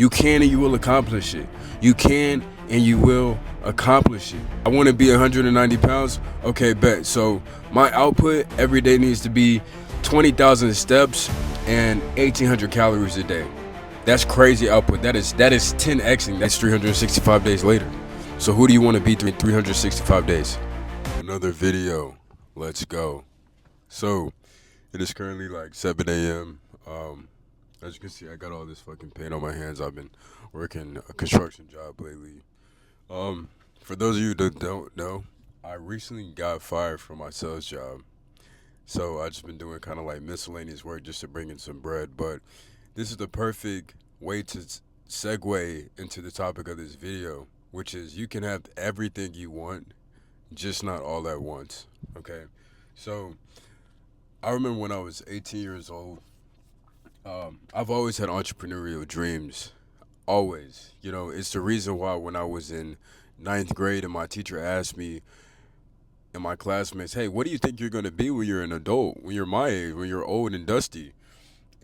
You can and you will accomplish it. You can and you will accomplish it. I want to be 190 pounds. Okay, bet. So my output every day needs to be 20,000 steps and 1,800 calories a day. That's crazy output. That is 10xing. That's 365 days later. So who do you want to be 365 days? Another video. Let's go. So it is currently like 7 a.m. As you can see, I got all this fucking paint on my hands. I've been working a construction job lately. For those of you that don't know, I recently got fired from my sales job. So I just been doing kind of like miscellaneous work just to bring in some bread. But this is the perfect way to segue into the topic of this video, which is you can have everything you want, just not all at once. Okay? So I remember when I was 18 years old, I've always had entrepreneurial dreams. Always. You know, it's the reason why when I was in ninth grade and my teacher asked me and my classmates, hey, what do you think you're going to be when you're an adult, when you're my age, when you're old and dusty?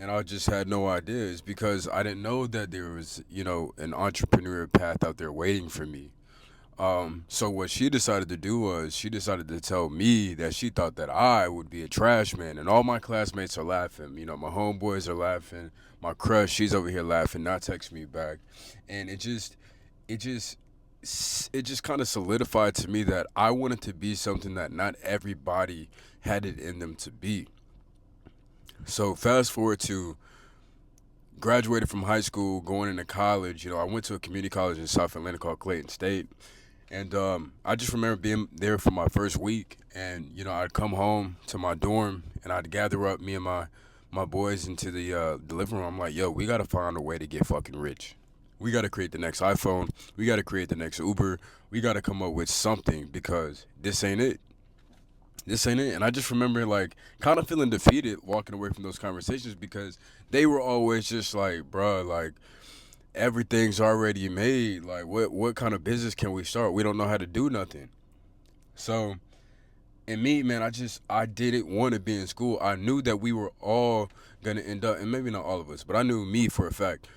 And I just had no idea. It's because I didn't know that there was, an entrepreneurial path out there waiting for me. So what she decided to do was she decided to tell me that she thought that I would be a trash man, and all my classmates are laughing. You know, my homeboys are laughing. My crush, she's over here laughing, not texting me back, and it just, it just kind of solidified to me that I wanted to be something that not everybody had it in them to be. So fast forward to graduated from high school, going into college. You know, I went to a community college in South Atlanta called Clayton State. And I just remember being there for my first week, and I'd come home to my dorm, and I'd gather up me and my boys into the living room. I'm like, yo, we gotta find a way to get fucking rich. We gotta create the next iPhone. We gotta create the next Uber. We gotta come up with something because this ain't it. This ain't it. And I just remember like kind of feeling defeated walking away from those conversations because they were always just like, bruh, like everything's already made. Like, what kind of business can we start? We don't know how to do nothing. So, and me, man, I didn't want to be in school. I knew that we were all gonna end up, and maybe not all of us, but I knew me for a fact.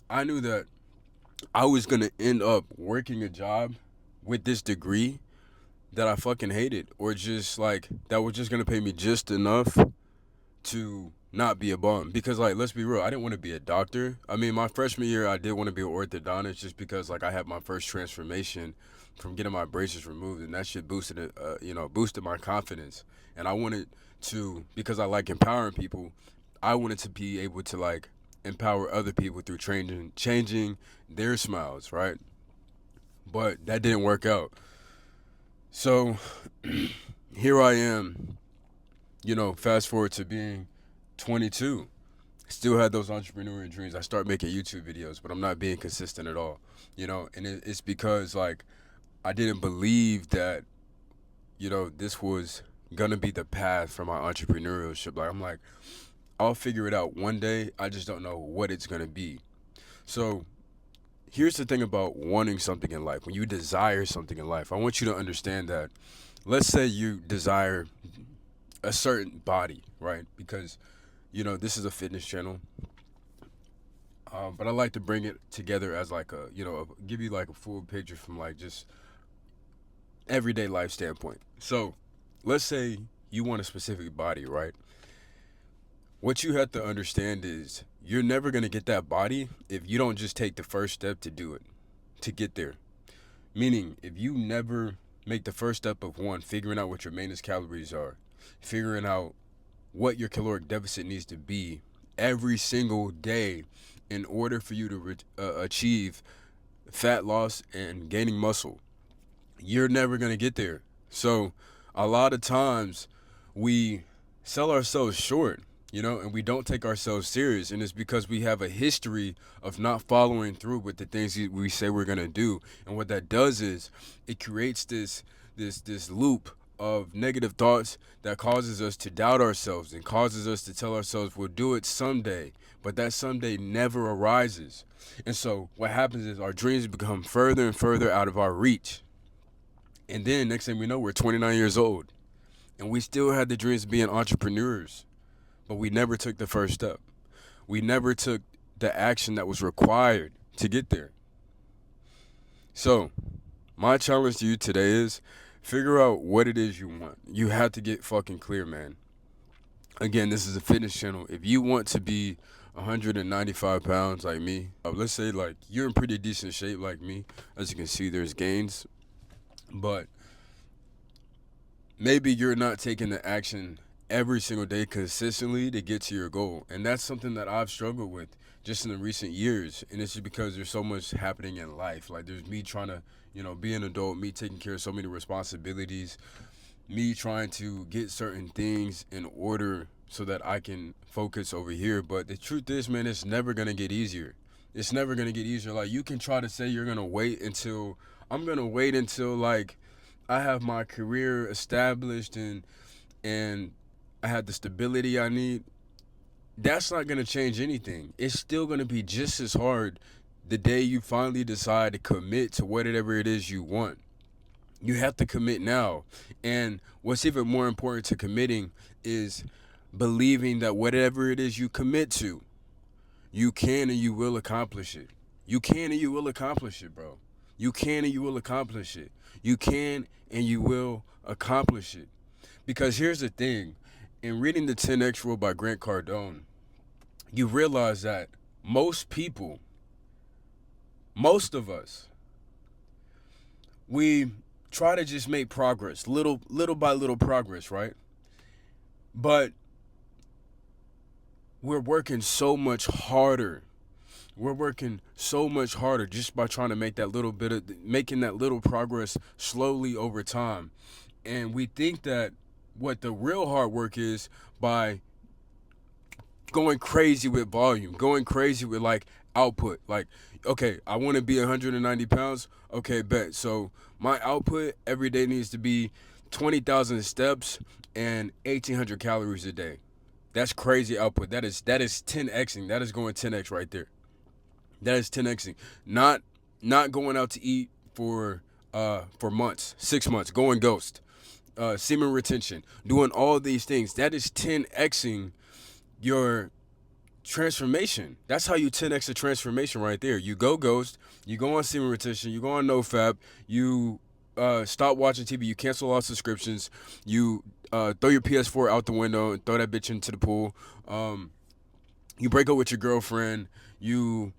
I knew that I was gonna end up working a job with this degree that I fucking hated, or just like that was just gonna pay me just enough to not be a bum. Because like, let's be real, I didn't want to be a doctor. I mean, my freshman year I did want to be an orthodontist just because like I had my first transformation from getting my braces removed, and that shit boosted it, boosted my confidence. And I wanted to, because I like empowering people, I wanted to be able to like empower other people through changing their smiles, right? But that didn't work out. So here I am, fast forward to being 22. Still had those entrepreneurial dreams. I start making YouTube videos, but I'm not being consistent at all, and it's because like I didn't believe that, this was gonna be the path for my entrepreneurship. Like I'm like, I'll figure it out one day. I just don't know what it's gonna be. So here's the thing about wanting something in life. When you desire something in life, I want you to understand that, let's say you desire a certain body, right? Because, this is a fitness channel. But I like to bring it together as like give you like a full picture from like just everyday life standpoint. So let's say you want a specific body, right? What you have to understand is you're never going to get that body if you don't just take the first step to do it, to get there. Meaning, if you never make the first step of one, figuring out what your maintenance calories are, figuring out what your caloric deficit needs to be every single day in order for you to achieve fat loss and gaining muscle, you're never going to get there. So a lot of times we sell ourselves short, and we don't take ourselves serious. And it's because we have a history of not following through with the things we say we're going to do. And what that does is it creates this loop of negative thoughts that causes us to doubt ourselves and causes us to tell ourselves we'll do it someday, but that someday never arises. And so what happens is our dreams become further and further out of our reach. And then next thing we know, we're 29 years old and we still had the dreams of being entrepreneurs, but we never took the first step. We never took the action that was required to get there. So, my challenge to you today is figure out what it is you want. You have to get fucking clear, man. Again, this is a fitness channel. If you want to be 195 pounds like me, let's say like you're in pretty decent shape like me. As you can see, there's gains, but maybe you're not taking the action every single day consistently to get to your goal. And that's something that I've struggled with just in the recent years. And it's just because there's so much happening in life. Like there's me trying to, be an adult, me taking care of so many responsibilities, me trying to get certain things in order so that I can focus over here. But the truth is, man, it's never going to get easier. It's never going to get easier. Like you can try to say you're going to wait until, I'm going to wait until like I have my career established and I have the stability I need. That's not going to change anything. It's still going to be just as hard the day you finally decide to commit to whatever it is you want. You have to commit now. And what's even more important to committing is believing that whatever it is you commit to, you can and you will accomplish it. You can and you will accomplish it, bro. You can and you will accomplish it. You can and you will accomplish it. Because here's the thing. In reading the 10X Rule by Grant Cardone, you realize that most people, most of us, we try to just make progress, little by little progress, right? But we're working so much harder. We're working so much harder just by trying to make that little bit of making that little progress slowly over time. And we think that what the real hard work is by going crazy with volume, going crazy with like output. Like, okay, I want to be 190 pounds. Okay, bet. So my output every day needs to be 20,000 steps and 1,800 calories a day. That's crazy output. That is 10xing. That is going 10x right there. That is 10xing. Not going out to eat for months, 6 months, going ghost, semen retention, doing all these things. That is 10xing your transformation. That's how you 10x the transformation right there. You go ghost, you go on semen retention, you go on nofap, you stop watching TV, you cancel all subscriptions, you throw your PS4 out the window and throw that bitch into the pool. You break up with your girlfriend, you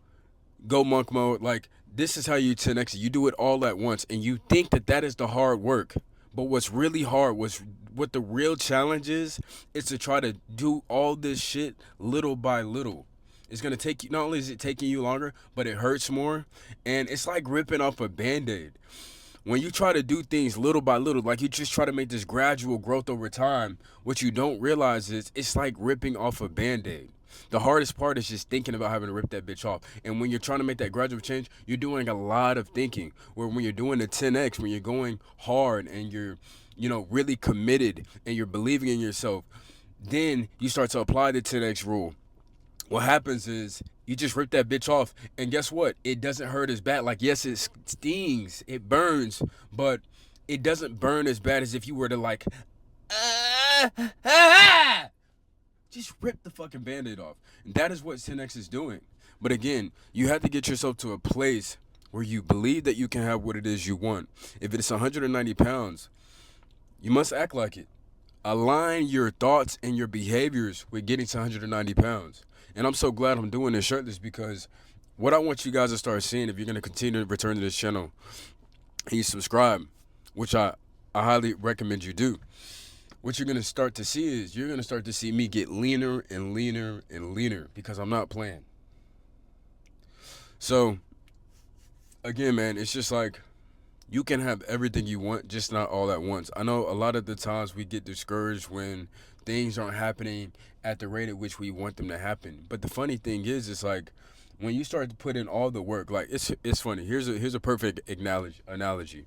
go monk mode. Like, this is how you 10x it. You do it all at once, and you think that that is the hard work. But what's really hard, what the real challenge is to try to do all this shit little by little. It's going to take you, not only is it taking you longer, but it hurts more. And it's like ripping off a Band-Aid. When you try to do things little by little, like you just try to make this gradual growth over time, what you don't realize is it's like ripping off a Band-Aid. The hardest part is just thinking about having to rip that bitch off. And when you're trying to make that gradual change, you're doing a lot of thinking. Where when you're doing the 10x, when you're going hard and you're, really committed and you're believing in yourself, then you start to apply the 10x rule. What happens is you just rip that bitch off, and guess what? It doesn't hurt as bad. Like, yes, it stings, it burns, but it doesn't burn as bad as if you were to like, just rip the fucking Band-Aid off. And that is what 10X is doing. But again, you have to get yourself to a place where you believe that you can have what it is you want. If it's 190 pounds, you must act like it. Align your thoughts and your behaviors with getting to 190 pounds. And I'm so glad I'm doing this shirtless, because what I want you guys to start seeing, if you're going to continue to return to this channel and you subscribe, which I highly recommend you do, what you're going to start to see is you're going to start to see me get leaner and leaner and leaner, because I'm not playing. So, again, man, it's just like you can have everything you want, just not all at once. I know a lot of the times we get discouraged when things aren't happening at the rate at which we want them to happen. But the funny thing is, it's like when you start to put in all the work, like it's funny. Here's a perfect analogy.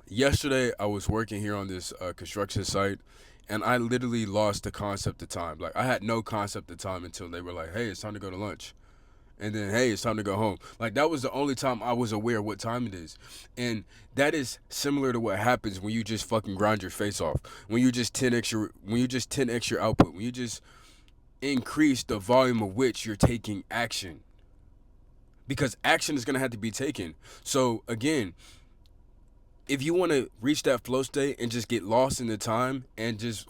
Yesterday, I was working here on this construction site, and I literally lost the concept of time. Like, I had no concept of time until they were like, hey, it's time to go to lunch. And then, hey, it's time to go home. Like, that was the only time I was aware of what time it is. And that is similar to what happens when you just fucking grind your face off. When you just 10x your output. When you just increase the volume of which you're taking action. because action is going to have to be taken. So again, if you want to reach that flow state and just get lost in the time and just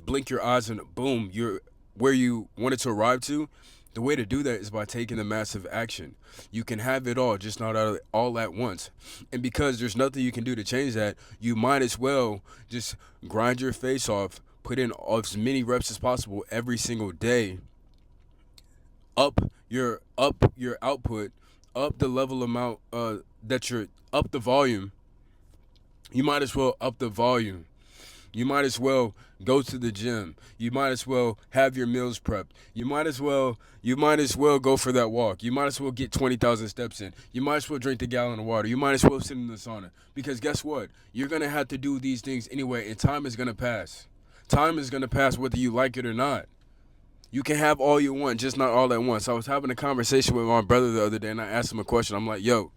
blink your eyes and boom, you're where you wanted to arrive to, the way to do that is by taking the massive action. You can have it all, just not all at once. And because there's nothing you can do to change that, you might as well just grind your face off, put in as many reps as possible every single day, up your output, up the level amount that you're up the volume. You might as well up the volume. You might as well go to the gym. You might as well have your meals prepped. You might as well go for that walk. You might as well get 20,000 steps in. You might as well drink the gallon of water. You might as well sit in the sauna. Because guess what? You're going to have to do these things anyway, and time is going to pass. Time is going to pass whether you like it or not. You can have all you want, just not all at once. I was having a conversation with my brother the other day, and I asked him a question. I'm like, yo,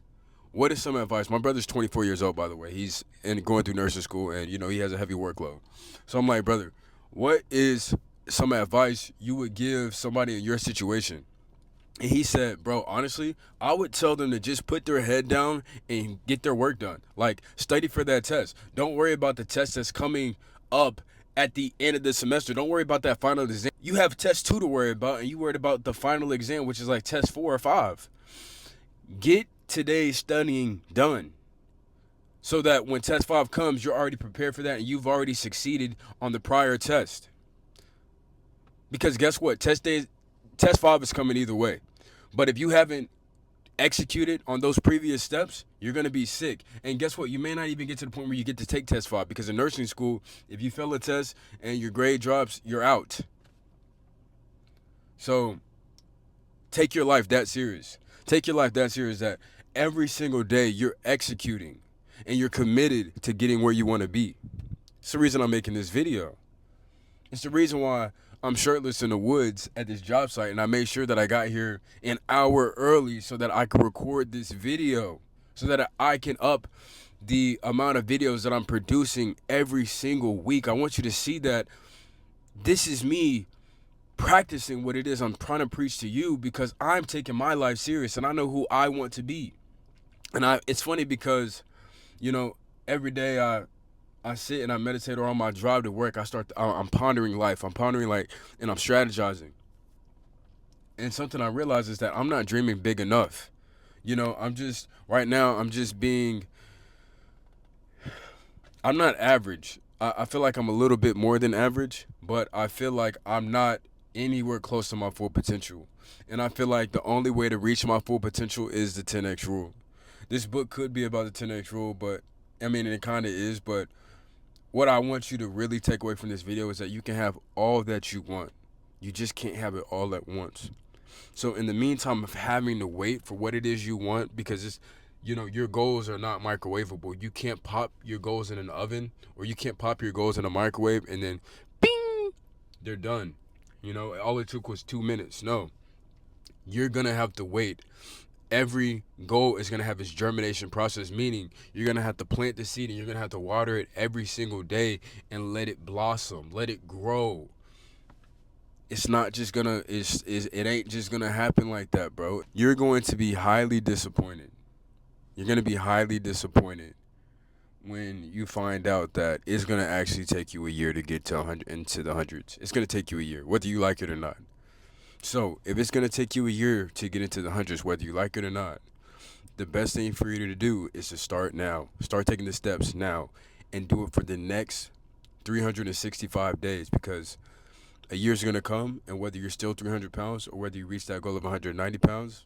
what is some advice? My brother's 24 years old, by the way. He's going through nursing school, and he has a heavy workload. So I'm like, brother, what is some advice you would give somebody in your situation? And he said, bro, honestly, I would tell them to just put their head down and get their work done. Like, study for that test. Don't worry about the test that's coming up at the end of the semester. Don't worry about that final exam. You have test 2 to worry about, and you worried about the final exam, which is like test 4 or 5. Get today's studying done so that when test 5 comes, you're already prepared for that and you've already succeeded on the prior test. Because guess what? Test 5 is coming either way. But if you haven't executed on those previous steps, you're going to be sick. And guess what? You may not even get to the point where you get to take test 5, because in nursing school, if you fail a test and your grade drops, you're out. So take your life that serious. Take your life that serious that every single day you're executing and you're committed to getting where you want to be. It's the reason I'm making this video. It's the reason why I'm shirtless in the woods at this job site, and I made sure that I got here an hour early so that I could record this video, so that I can up the amount of videos that I'm producing every single week. I want you to see that this is me practicing what it is I'm trying to preach to you, because I'm taking my life serious and I know who I want to be. And it's funny because, every day I sit and I meditate, or on my drive to work, I'm pondering life. I'm pondering and I'm strategizing. And something I realize is that I'm not dreaming big enough. Right now, I'm not average. I feel like I'm a little bit more than average, but I feel like I'm not anywhere close to my full potential. And I feel like the only way to reach my full potential is the 10X rule. This book could be about the 10X rule, but it kind of is. But what I want you to really take away from this video is that you can have all that you want. You just can't have it all at once. So in the meantime of having to wait for what it is you want, because your goals are not microwavable. You can't pop your goals in an oven, or you can't pop your goals in a microwave and then bing, they're done. All it took was 2 minutes. No, you're going to have to wait. Every goal is going to have its germination process, meaning you're going to have to plant the seed and you're going to have to water it every single day and let it blossom, let it grow. It's not just going to, it ain't just going to happen like that, bro. You're going to be highly disappointed. You're going to be highly disappointed when you find out that it's going to actually take you a year to get to 100 into the hundreds. It's going to take you a year, whether you like it or not. So if it's going to take you a year to get into the hundreds, whether you like it or not, the best thing for you to do is to start now. Start taking the steps now and do it for the next 365 days, because a year's going to come, and whether you're still 300 pounds or whether you reach that goal of 190 pounds,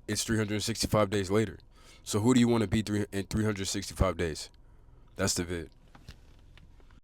it's 365 days later. So who do you want to be in 365 days? That's the vid.